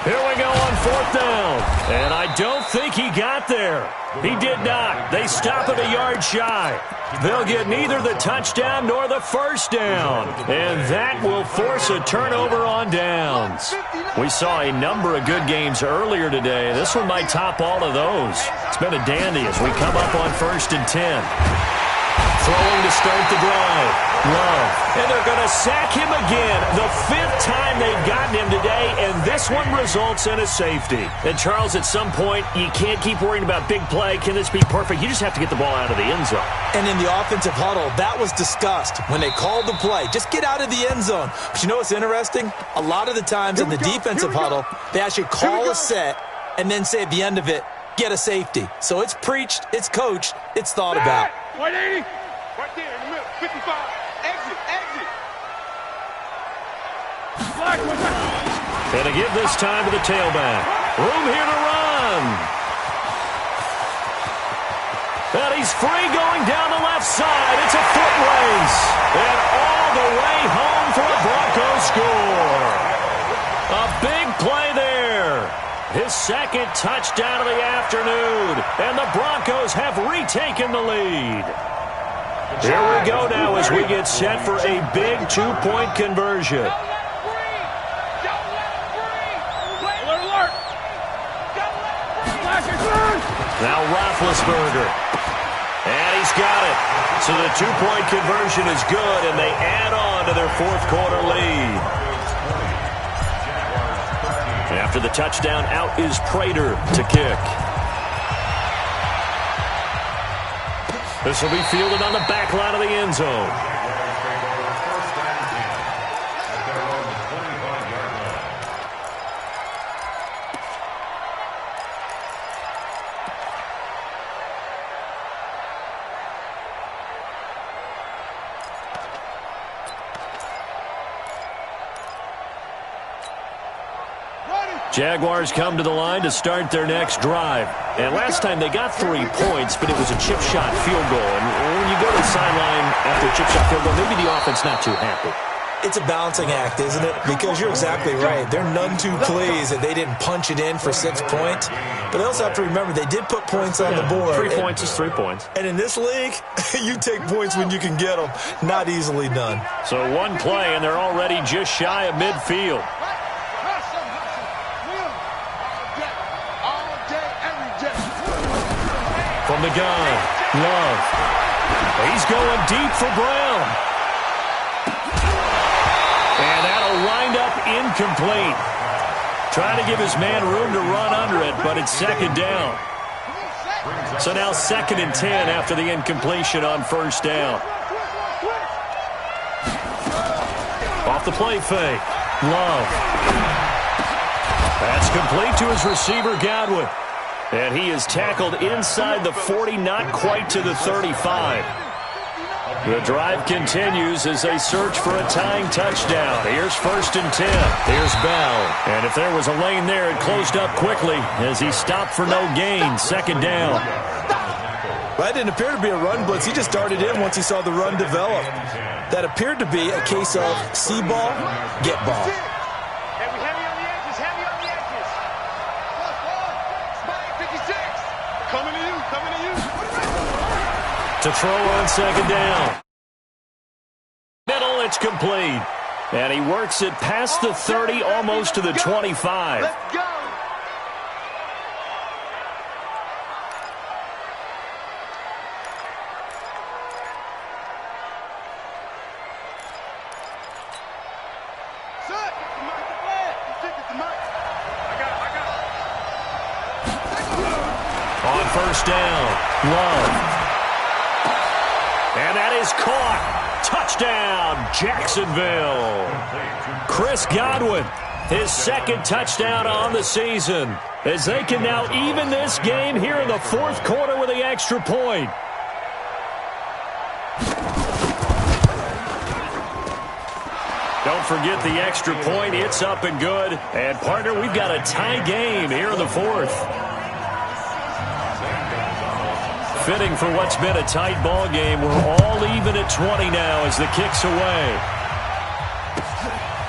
Here we go on 4th down. And I don't think he got there. He did not. They stop at a yard shy. They'll get neither the touchdown nor the first down. And that will force a turnover on downs. We saw a number of good games earlier today. This one might top all of those. It's been a dandy as we come up on 1st and 10. Throwing to start the drive. Love. And they're going to sack him again. The 5th time they've gotten him today, and this one results in a safety. And, Charles, at some point, you can't keep worrying about big play. Can this be perfect? You just have to get the ball out of the end zone. And in the offensive huddle, that was discussed when they called the play. Just get out of the end zone. But you know what's interesting? A lot of the times in the defensive huddle, they actually call a set and then say at the end of it, get a safety. So it's preached, it's coached, it's thought about. 180. Right there in the middle. 55. Exit. And to give this time to the tailback. Room here to run. And he's free going down the left side. It's a foot race. And all the way home for a Broncos score. A big play there. His 2nd touchdown of the afternoon. And the Broncos have retaken the lead. Here we go now as we get set for a big 2-point conversion. Now Roethlisberger. And he's got it. So the 2-point conversion is good, and they add on to their 4th quarter lead. After the touchdown, out is Prater to kick. This will be fielded on the back line of the end zone. Jaguars come to the line to start their next drive. And last time they got 3 points, but it was a chip shot field goal. And when you go to the sideline after a chip shot field goal, maybe the offense not too happy. It's a balancing act, isn't it? Because you're exactly right. They're none too pleased that they didn't punch it in for 6 points. But they also have to remember they did put points on the board. 3 points is 3 points. And in this league, you take points when you can get them. Not easily done. So one play, and they're already just shy of midfield. From the gun, Love. He's going deep for Brown. And that'll wind up incomplete. Trying to give his man room to run under it, but it's 2nd down. So now 2nd and 10 after the incompletion on 1st down. Off the play fake. Love. That's complete to his receiver, Godwin. And he is tackled inside the 40, not quite to the 35. The drive continues as they search for a tying touchdown. Here's 1st and 10. Here's Bell. And if there was a lane there, it closed up quickly as he stopped for no gain. 2nd down. That didn't appear to be a run blitz. He just darted in once he saw the run develop. That appeared to be a case of see ball, get ball. To throw on 2nd down. Middle, it's complete. And he works it past the 30, almost to the 25. Let's go. On 1st down, Love. And that is caught. Touchdown, Jacksonville. Chris Godwin, his 2nd touchdown on the season, as they can now even this game here in the 4th quarter with the extra point. Don't forget the extra point. It's up and good. And, partner, we've got a tie game here in the 4th. Fitting for what's been a tight ball game. We're all even at 20 now as the kick's away.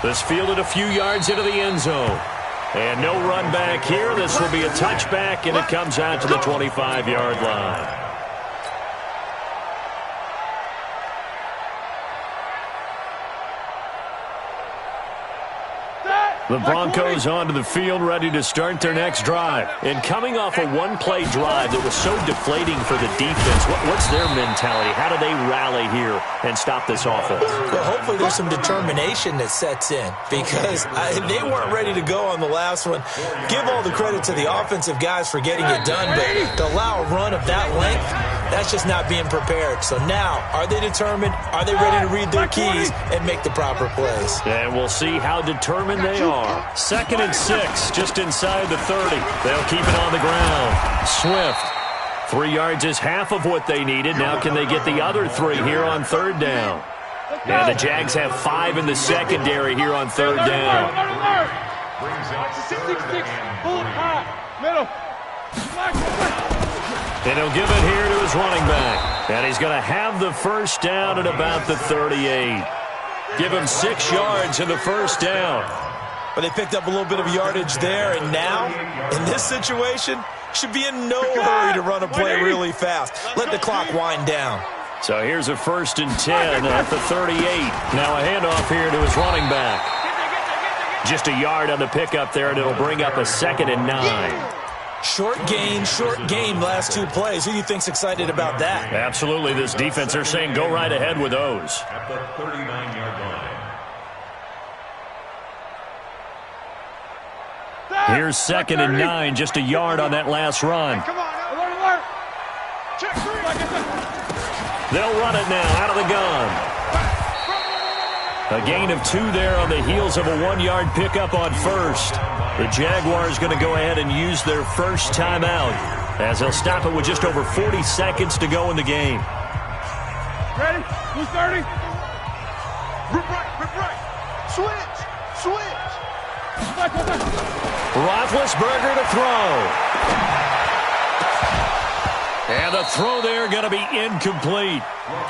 This fielded a few yards into the end zone. And no run back here. This will be a touchback, and it comes out to the 25-yard line. The Broncos onto the field, ready to start their next drive. And coming off a one-play drive that was so deflating for the defense, what's their mentality? How do they rally here and stop this offense? Well, hopefully there's some determination that sets in because they weren't ready to go on the last one. Give all the credit to the offensive guys for getting it done, but to allow a run of that length, that's just not being prepared. So now, are they determined? Are they ready to read their keys and make the proper plays? And we'll see how determined they are. 2nd and 6, just inside the 30. They'll keep it on the ground. Swift. 3 yards is half of what they needed. Now can they get the other 3 here on 3rd down? And the Jags have 5 in the secondary here on 3rd down. And he'll give it here to his running back. And he's going to have the first down at about the 38. Give him 6 yards in the first down. But they picked up a little bit of yardage there, and now, in this situation, should be in no hurry to run a play really fast. Let the clock wind down. So here's a 1st and 10 at the 38. Now a handoff here to his running back. Just a yard on the pickup there, and it'll bring up a 2nd and 9. Short game last 2 plays. Who do you think's excited about that? Absolutely. This defense, they're saying go right ahead with those. At the 39-yard line. Here's 2nd and 9, just a yard on that last run. Come on, alert. Check 3. They'll run it now out of the gun. A gain of 2 there on the heels of a 1-yard pickup on 1st. The Jaguars going to go ahead and use their first timeout as they'll stop it with just over 40 seconds to go in the game. Ready? Who's 30? Rip right. Switch. Roethlisberger to throw. And the throw there going to be incomplete.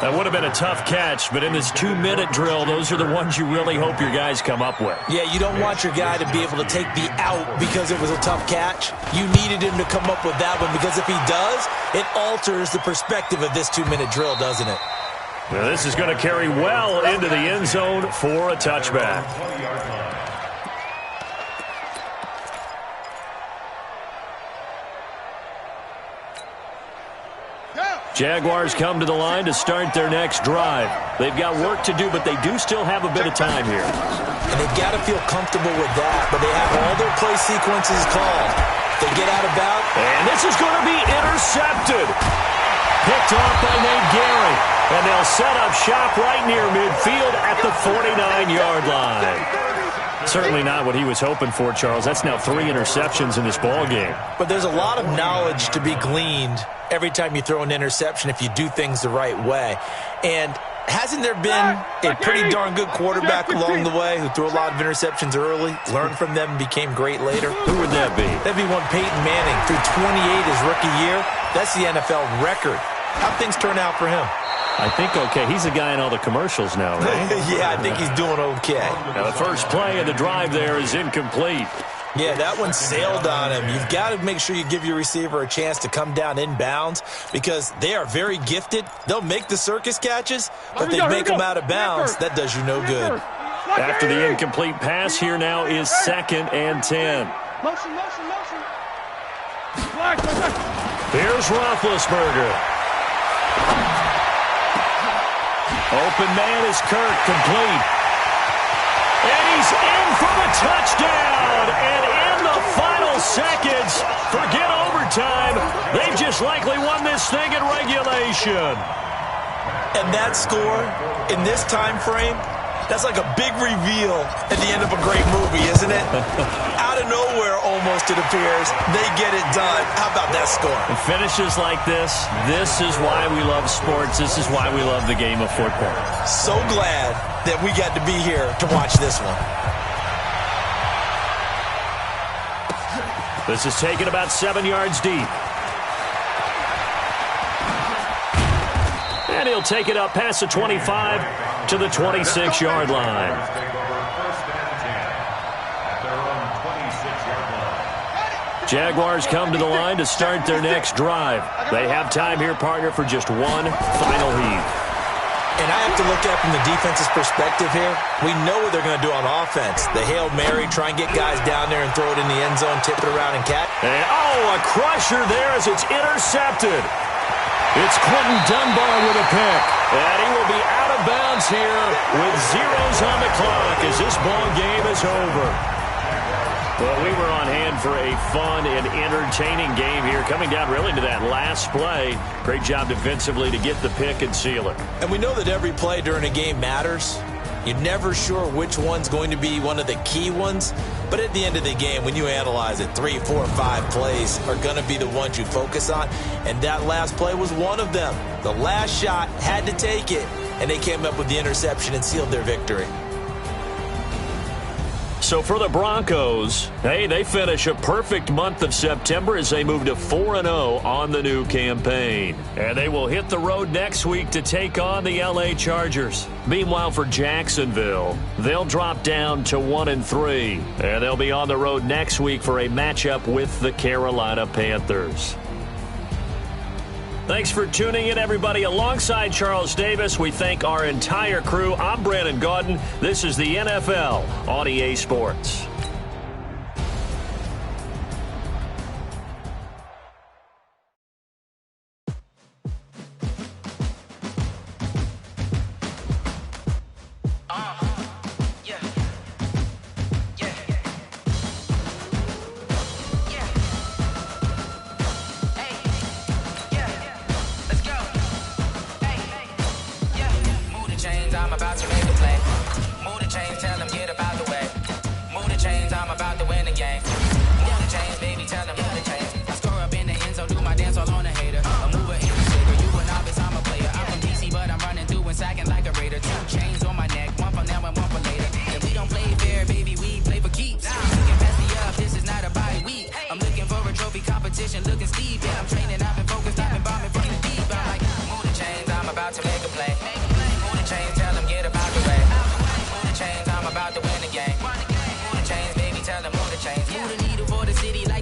That would have been a tough catch, but in this 2-minute drill, those are the ones you really hope your guys come up with. Yeah, you don't want your guy to be able to take the out because it was a tough catch. You needed him to come up with that one because if he does, it alters the perspective of this 2-minute drill, doesn't it? Now, this is going to carry well into the end zone for a touchback. Jaguars come to the line to start their next drive. They've got work to do, but they do still have a bit of time here. And they've got to feel comfortable with that, but they have all their play sequences called. They get out of bounds. And this is going to be intercepted. Picked off by Nate Gehring. And they'll set up shop right near midfield at the 49-yard line. Certainly not what he was hoping for, Charles. That's now 3 interceptions in this ball game. But there's a lot of knowledge to be gleaned every time you throw an interception if you do things the right way. And hasn't there been a pretty darn good quarterback along the way who threw a lot of interceptions early, learned from them, and became great later? Who would that be? That'd be one Peyton Manning. Threw 28 his rookie year. That's the NFL record. How'd things turn out for him? I think okay. He's a guy in all the commercials now, right? Yeah, I think he's doing okay. Now the first play of the drive there is incomplete. Yeah, that one sailed on him. You've got to make sure you give your receiver a chance to come down inbounds because they are very gifted. They'll make the circus catches, but if they make them out of bounds, that does you no good. After the incomplete pass, here now is 2nd and 10. Motion. Here's Roethlisberger. Open man is Kirk, complete. And he's in for the touchdown. And in the final seconds, forget overtime. They've just likely won this thing in regulation. And that score in this time frame, that's like a big reveal at the end of a great movie, isn't it? Out of nowhere, almost, it appears, they get it done. How about that score? And finishes like this is why we love sports. This is why we love the game of football. So glad that we got to be here to watch this one. This is taken about 7 yards deep. And he'll take it up past the 25 to the 26-yard line. Jaguars come to the line to start their next drive. They have time here, partner, for just one final heave. And I have to look at it from the defense's perspective here. We know what they're going to do on offense. The Hail Mary, try and get guys down there and throw it in the end zone, tip it around and catch. And, oh, a crusher there as it's intercepted. It's Quentin Dunbar with a pick. And he will be out of bounds here with zeros on the clock as this ball game is over. Well, we were on hand for a fun and entertaining game here, coming down really to that last play. Great job defensively to get the pick and seal it. And we know that every play during a game matters. You're never sure which one's going to be one of the key ones. But at the end of the game, when you analyze it, 3, 4, 5 plays are going to be the ones you focus on. And that last play was one of them. The last shot had to take it, and they came up with the interception and sealed their victory. So for the Broncos, hey, they finish a perfect month of September as they move to 4-0 on the new campaign. And they will hit the road next week to take on the LA Chargers. Meanwhile, for Jacksonville, they'll drop down to 1-3. And they'll be on the road next week for a matchup with the Carolina Panthers. Thanks for tuning in, everybody. Alongside Charles Davis, we thank our entire crew. I'm Brandon Gaudin. This is the NFL on EA Sports.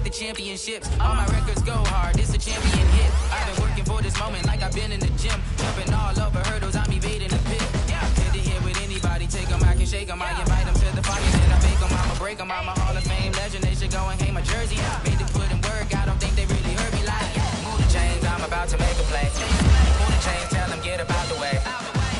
Championships, all my records go hard, this a champion hit. I've been working for this moment like I've been in the gym. Jumping all over hurdles, I'm evading the pit. Hit the hit with anybody, take them, I can shake them. I invite them to the fire, then I bake them, I'ma break them. I'm a Hall of Fame legend, they should go and hang my jersey. Made to put in work, I don't think they really heard me like. Move the chains, I'm about to make a play. Move the chains, tell them get about the way.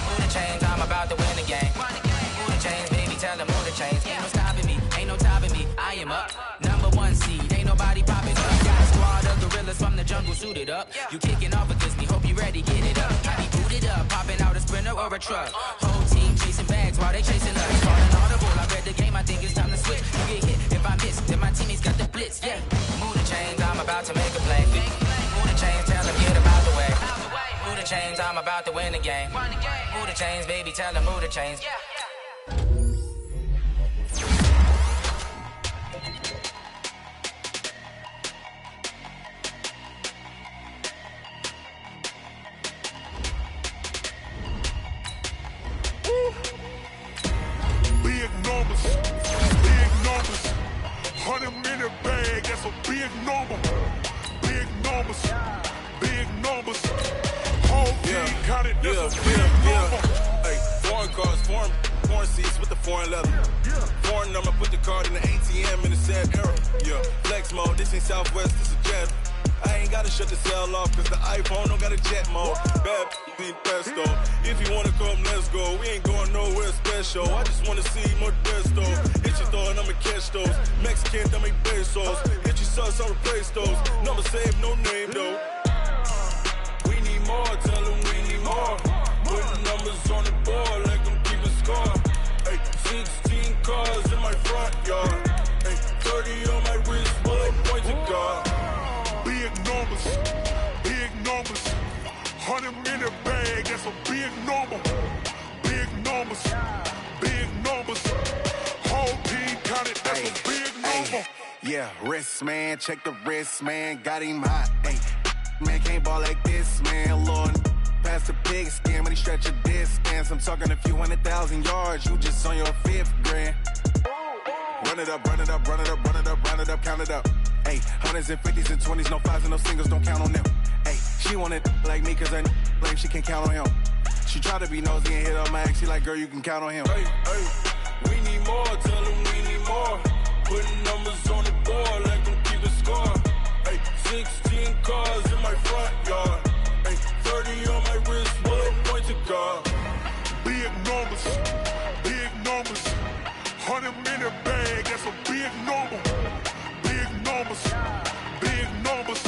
Move the chains, I'm about to win the game. Move the chains, baby, tell them move the chains. Ain't no stopping me, ain't no topping me, I am up. Number 1 seed, ain't nobody popping up. Got a squad of gorillas from the jungle suited up. You kicking off against me, hope you ready, get it up. I be booted up, popping out a Sprinter or a truck. Whole team chasing bags while they chasing us. Calling audible, I read the game, I think it's time to switch. You get hit if I miss, then my teammates got the blitz, yeah. Move the chains, I'm about to make a play. Move the chains, tell them get about the way. Move the chains, I'm about to win the game. Move the chains, baby, tell them move the chains. Big numbers, big numbers. 100 minute bag, that's a big number. Big numbers, big numbers. Whole team counted, that's a big number. Hey, foreign cars, foreign seats with the foreign leather. Foreign number, put the card in the ATM in the sad era. Yeah, flex mode, this ain't Southwest, this is Jet. I ain't gotta shut the cell off, cause the iPhone don't got a jet mode. Bad be pesto. If you wanna come, let's go. We ain't going nowhere special. I just wanna see more desto. Hit your thought, I'ma catch those. Mexican, dame pesos. Hit your sus, I'll replace those. Number saved, no name though. We need more, tell them we need more. Put numbers on the board, like them keep a score. Hey, 16 cars in my front yard. Hey, 30 on my wrist, bullet point to God. Big numbers, big numbers. 100 minute bag, that's a big number. Big numbers, big numbers. Whole team counted, that's a big number. Yeah, wrist man, check the wrist man, got him hot. Ay, man can't ball like this, man. Lord, past the big skin when he stretch a distance. I'm talking a few 100,000 yards, you just on your 5th grand. Run it up, run it up, run it up, run it up, run it up, count it up. Hey, hundreds and fifties and 20s, no fives and no singles, don't count on them. Hey, she wanted like me cause her lame, she can count on him. She tried to be nosy and hit up my ex, she like, girl, you can count on him. Hey, we need more, tell them we need more. Putting numbers on the board, let them keep it score. Hey, 16 cars in my front yard. Hey, 30 on my wrist, bullet point to God. Big numbers, 100 minute bag, that's a big number. Big numbers,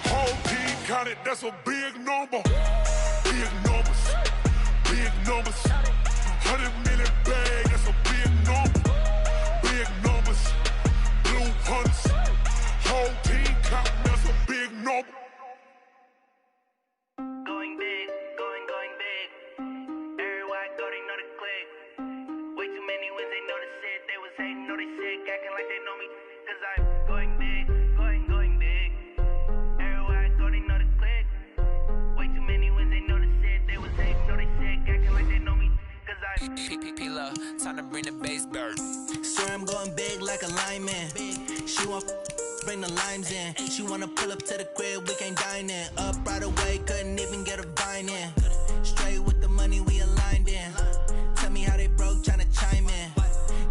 whole team counted, that's a big number. Big numbers, 100 minute bag, that's a big number. Big numbers, blue hunts, whole team counting, that's a big number. Going big, going big. Everywhere I go, they know the click. Way too many wins, they know the shit. They was hating, know they sick, acting like they know me. Cause I'm going big, going big. Everywhere I go, they know the click. Way too many wins, they know the shit. They was hating, know they sick, acting like they know me. Cause I'm P-P-P-Love, time to bring the bass bird. Sir, I'm going big like a lineman. She want bring the limes in. She wanna pull up to the crib, we can't dine in. Up right away, couldn't even get a vine in. Straight with the money, we aligned in. Tell me how they broke, tryna chime in.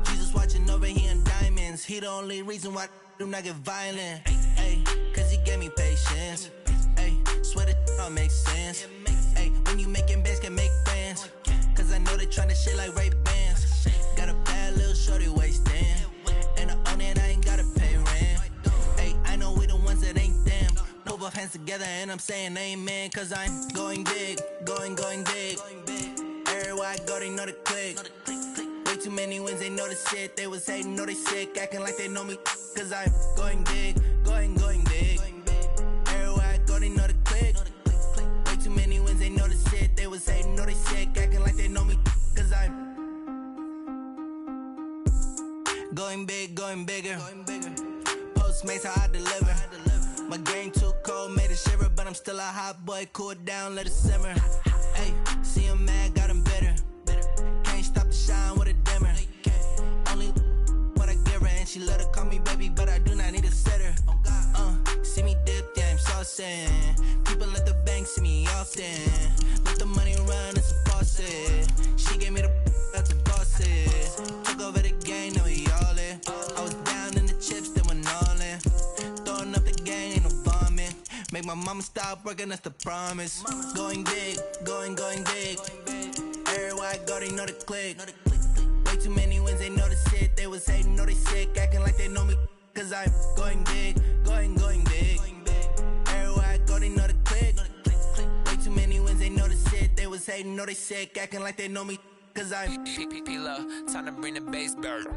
Jesus watching over here in diamonds. He the only reason why I do not get violent. Ay, cause he gave me patience. Ay, swear that all makes sense. Ay, when you making bands, can make friends. Cause I know they tryna shit like Ray-Bans. Got a bad little shorty wasting. And I own it, I ain't gotta pay rent. Ay, I know we the ones that ain't them. Move our hands together and I'm saying amen. Cause I'm going big, going big. Everywhere I go, they know the click. Way too many wins, they know the shit. They was hating, know they sick, acting like they know me. Cause I'm going big, going big. Everywhere I go, they know the click. Way too many wins, they know the shit. They was hating, know they sick, acting like they know me. Cause I'm going big, going bigger. Postmates, how I deliver. My game too cold, made it shiver. But I'm still a hot boy, cool it down, let it simmer. Hey, see him mad, got him bitter. Can't stop the shine with a dimmer. Only what I give her, and she let her call me baby, but I do not need a sitter. See me dip, yeah, I'm saucing. People at the bank see me often. Let the money run, it's a faucet. She gave me the that's a bosses. Took over the game, now we all in. I was down in the chips, they went all in. Throwing up the game, ain't no bombing. Make my mama stop working, that's the promise. Going big, going big. Everywhere I go, they know the click. Way too many wins, they know the shit. They was hating, know they sick, acting like they know me. Cause I'm going big, going big. Everywhere I go, they know the click. Way too many wins, they know the shit. They was hating, know they sick, acting like they know me. Cause I'm P-P-P-Love, time to bring the bass bird.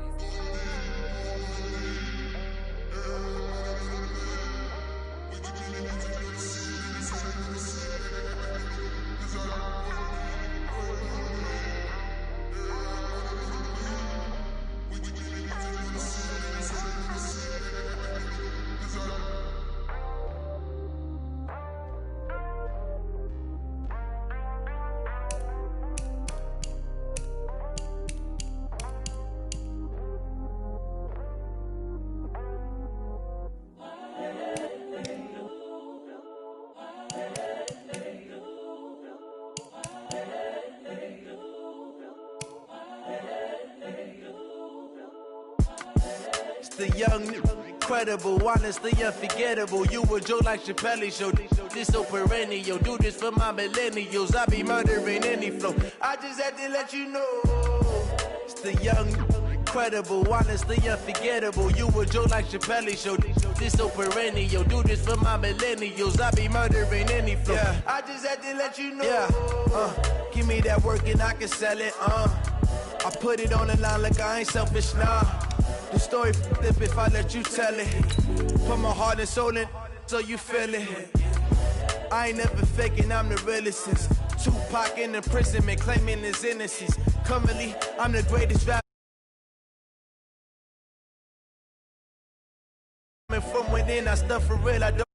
The young, incredible, honestly unforgettable. You a joke like Chappelle Show. This so perennial. Do this for my millennials. I be murdering any flow. I just had to let you know. It's the young, incredible, honestly unforgettable. You a joke like Chappelle Show. This so perennial. Do this for my millennials. I be murdering any flow. Yeah. I just had to let you know. Yeah. Give me that work and I can sell it. I put it on the line like I ain't selfish, nah. The story flip if I let you tell it. Put my heart and soul in so you feel it. I ain't never faking, I'm the realest since Tupac in imprisonment, claiming his innocence. Currently, I'm the greatest rapper. From within, I stuff for real, I don't